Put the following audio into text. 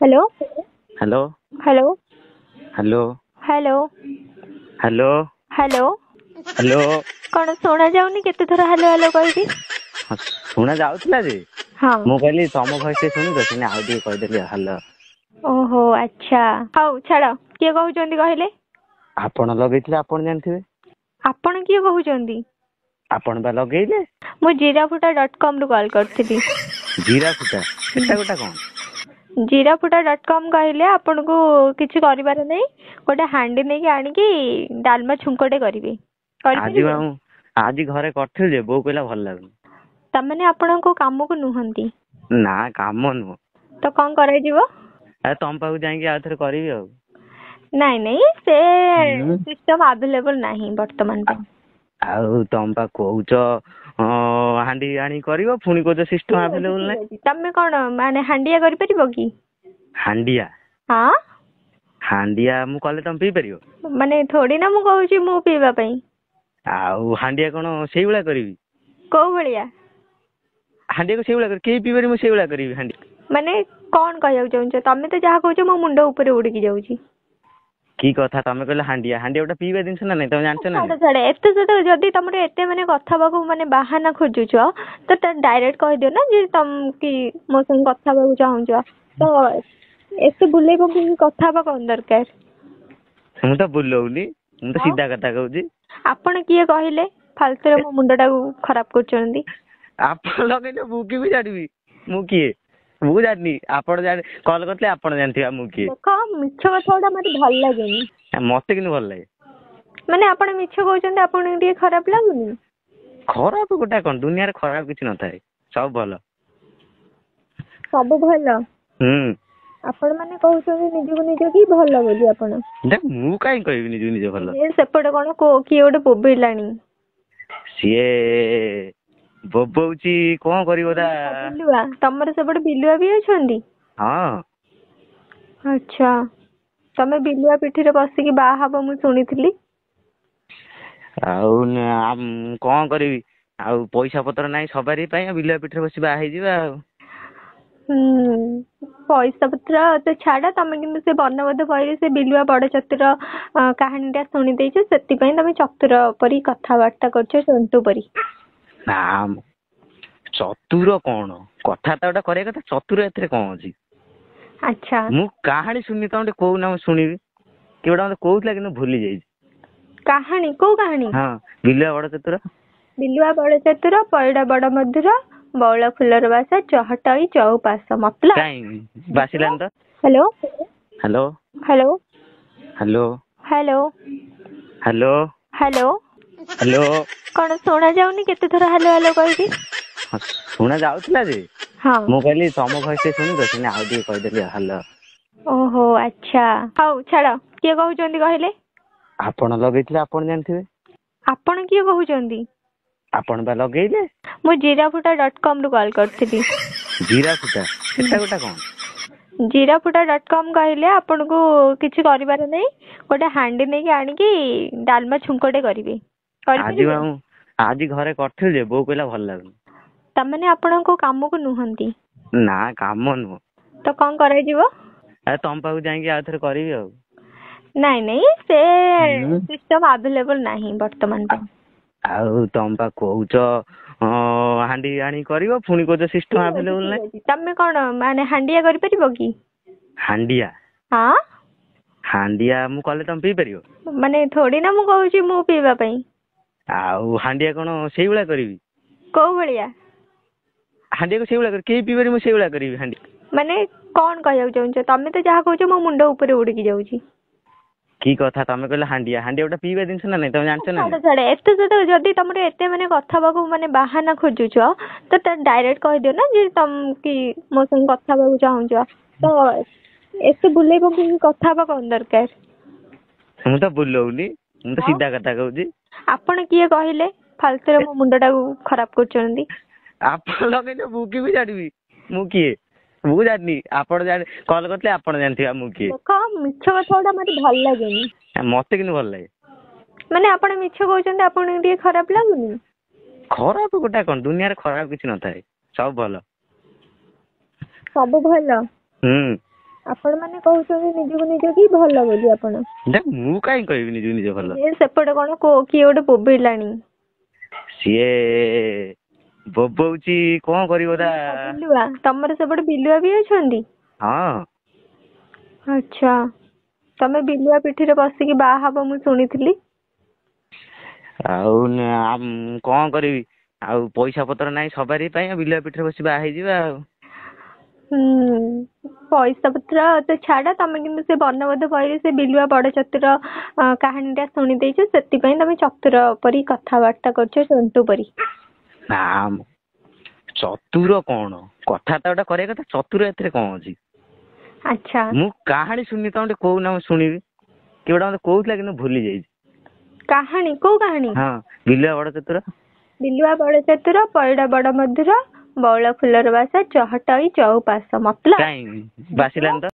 Hello hello hello hello hello hello hello hello कौन शुणा जाऊनी केते थर हेलो हेलो कहबी शुणा जाउथला जे हाँ मु कहली तम भॉइस टे सुनी तो सिने आउ टिके कहदेली हेलो। ओहो अच्छा हौ छाड़ किए कहउचंदी कहले आपण लगेइथिले आपण जानथिबे। आपण किए कहउचंदी आपण बा लगेइले मु जीराफुटा.com रु कॉल करथिली। जीराफुटा सेटा गोटा कोन जीराफुटा.com कहले आपण को किछि करिबार नै गोटे हांडी नै के आनी की डालमा छुंकटे करिवे आज घरे करथिल जे बो कहला भल लागु तमने आपण को काम को नुहंती ना काम नु तो कौन कराई जीवो आ तम पाउ जाई आ थरे करबी आ नहीं नहीं से सिस्टम अवेलेबल नहीं वर्तमान पे आउ तम पा कहउच हांडी आनी करिवो पुनी को सिस्टम अवेलेबल नै तमे कोन माने हांडिया करि परिबो की हांडिया हां हांडिया मु कहले तम पी परियो माने थोड़ी ना मु कहउची मु पीबा पई आउ हांडिया कोन सेई बळा करबी को बळिया हांडिया को सेई बळा कर के पी परि मु सेई बळा करबी हांडी माने कोन कहउ चाहू तमे तो जहा कहउछ मो मुंडो ऊपर उड़ी की जाउची की कथा तमे कहले हांडिया हांडिया ओटा पीबा दिनस ना नै तमे जानछ ना छाड़ एते से जदी तमरे एते माने कथा बाकू माने बहाना खोजुछ तो डायरेक्ट कह दियो ना जे तम की मो संग कथा बाकू चाहूछ तो एते बुले को कथा बा कोन दरकार मु तो बुलौनी मु तो सीधा कथा कहउची आपण किए कहले फालतू मो मुंडटा खराब करचंदी आपण लगेले मु की भी जानिबी मु किए मु जानि आपण जानि कॉल करतले आपण जानथिबा मु किए देखो मिछ कथाडा मते भल लागेनी मते किन भल लागे माने आपण मिछ कहउचंदी आपण टिके खराब लागुनी खराब गोटा कोन दुनिया रे खराब किछ न थाए सब भल सब भल आपण माने कहउचंदी निजु निज की भल बोली आपण देख मु काई कहबी निजु निज भल ए सेपटे कोन को की ओडे बोबिलानी सिए बोबौची कोन करिवो ता बिलुआ तमरे सेपटे बिलुआ भी अछंदी हां अच्छा तमे बिलुआ पिठी रे बसी की बा हबो मु सुनिथिली आउ कोन करबी आउ पैसा पत्र नाही सबारी पई बिलुआ पिठी रे बसी बा हे जिबा पैसा पत्र तो छाड़ा तमे किंतु से वर्णबोध कहले से बिलुआ बड़ चतुर कहानीटा शुणी देछ सेति पई तमे चतुर परी कथावार्ता करछ संतु परी नाम चतुर कोन कथा त ओटा करे कथा चतुर एथरे कोन अछि अच्छा मु कहानी सुनि त ओटे को ना सुनिबी केवडा मते कहउतला किनु भूली जाई कहानी को कहानी हां बिलुआ बड़ चतुर पैडा बड़ मधुर बौला फुलर बासा चहटई चौपास मतलब काई बासिलान त hello hello hello hello hello hello hello hello कौन शुणा जाऊनी केते थर हेलो हेलो कहबी शुणा जाउथला जे हां मु कहली तम भॉइस टे सुनी तो सिने आउ टिके कहदेली हेलो। ओहो अच्छा हौ छाड़ किए कहउचंदी कहले आपण लगेइथिले आपण जानथिबे आपण किए कहउचंदी आपण बा लगेइले मु जीराफुटा.com रु कॉल करथिली। जीराफुटा सेटा गोटा कोन जीराफुटा.com कहले आपण को किछि करिबार नै गोटे हांडी नै के आनी की डालमा छुंकटे करिवे आज घरे करथिल जे बो कहला भल लागु तमने आपण को काम को नुहंती ना काम नु तो कौन कराई जीवो आ तम पाउ जाई आ थरे करबी आ नहीं नहीं से सिस्टम अवेलेबल नहीं वर्तमान पे आउ तम पा कहउच हांडी आनी करिवो पुनी को सिस्टम अवेलेबल नै तमे कोन माने हांडिया करि परिबो की हांडिया हां हांडिया मु कहले तम पी परियो माने थोड़ी ना मु कहउची मु पीबा पई आउ हांडिया कोन सेई बळा करबी को बळिया हांडिया को सेई बळा कर के पी परि मु सेई बळा करबी हांडी माने कोन कहउ चाहू तमे तो जहा कहउछ मो मुंडो ऊपर उड़ी की जाउची की कथा तमे कहले हांडिया हांडिया ओटा पीबा दिनस ना नै तमे जानछ ना छाड़ एते से जदी तमरे एते माने कथा बाकू माने बहाना खोजुछ तो डायरेक्ट कह दियो ना जे तम की मो संग कथा बाकू चाहूछ तो एते बुले को कथा बा कोन दरकार मु तो बुलौनी मु तो सीधा कथा कहउची आपण किए कहले फालतू मो मुंडटा खराब करचंदी आपण लगेले मु की भी जानिबी मु किए मु जानि आपण जानि कॉल करतले आपण जानथिबा मु किए देखो मिछ कथाडा मते भल लागेनी मते किनु भल लागे माने आपण मिछ कहउचंदी आपण टिके खराब लागुनी खराब गोटा कोन दुनिया रे खराब किछ न थाए सब भल सब भल ଆପଣ ମାନେ କହୁଛନ୍ତି ନିଜକୁ ନିଜ କି ଭଲ ବୋଲି ଆପଣ? ମୁଁ କାହିଁ କହିବି ନିଜକୁ ନିଜ ଭଲ। ସେପଟେ କଣ କିଏ ଗୋଟେ ବୋବେଇଲାଣି। ସିଏ ବୋବଉଛି କଣ କରିବ ତା। ବିଲୁଆ, ତମର ସେପଟେ ବିଲୁଆ ବି ଅଛନ୍ତି? ହଁ। ଆଚ୍ଛା, ତମେ ବିଲୁଆ ପିଠିରେ ବସିକି ବାହା ହବ ମୁଁ ଶୁଣିଥିଲି। ଆଉ କଣ କରିବି, ଆଉ ପଇସା ପତ୍ର ନାହିଁ ସବାରି ପାଇଁ, ବିଲୁଆ ପିଠିରେ ବସି ବାହା ହେଇଯିବା ଆଉ। ପଇସା ପତ୍ର ତ ଛାଡ, ତମେ କିନ୍ତୁ ସେ ବର୍ଣ୍ଣବୋଧ ବହିରେ ସେ ବିଲୁଆ ବଡ ଚତୁର କାହାଣୀ ଟା ଶୁଣି ଦେଇଛ, ସେଥିପାଇଁ ତମେ ଚତୁର ପରି କଥାବାର୍ତ୍ତା କରୁଛ, ସନ୍ତୁ ପରି। ନା ଚତୁର କଣ, କଥାବାର୍ତ୍ତା ଗୋଟେ କରିବା କଥା, ଚତୁର ଏଥିରେ କଣ ଅଛି? ଆଚ୍ଛା, ମୁଁ କାହାଣୀ ଶୁଣିନି, ତମେ ଟିକେ କହୁନା ମୁଁ ଶୁଣିବି। କିଏ ଗୋଟେ ମତେ କହୁଥିଲା କିନ୍ତୁ ଭୁଲି ଯାଇଛି। କାହାଣୀ? କୋଉ କାହାଣୀ? ହଁ, ବିଲୁଆ ବଡ ଚତୁର। ବିଲୁଆ ବଡ ଚତୁର, ପଇଡ ବଡ ମଧୁର, ବଉଳ ଫୁଲର ବାସ, ଚହଟଇ ଚଉପାଶ। ମତଲବ କାଇଁ ବାସିଲାନି ତ।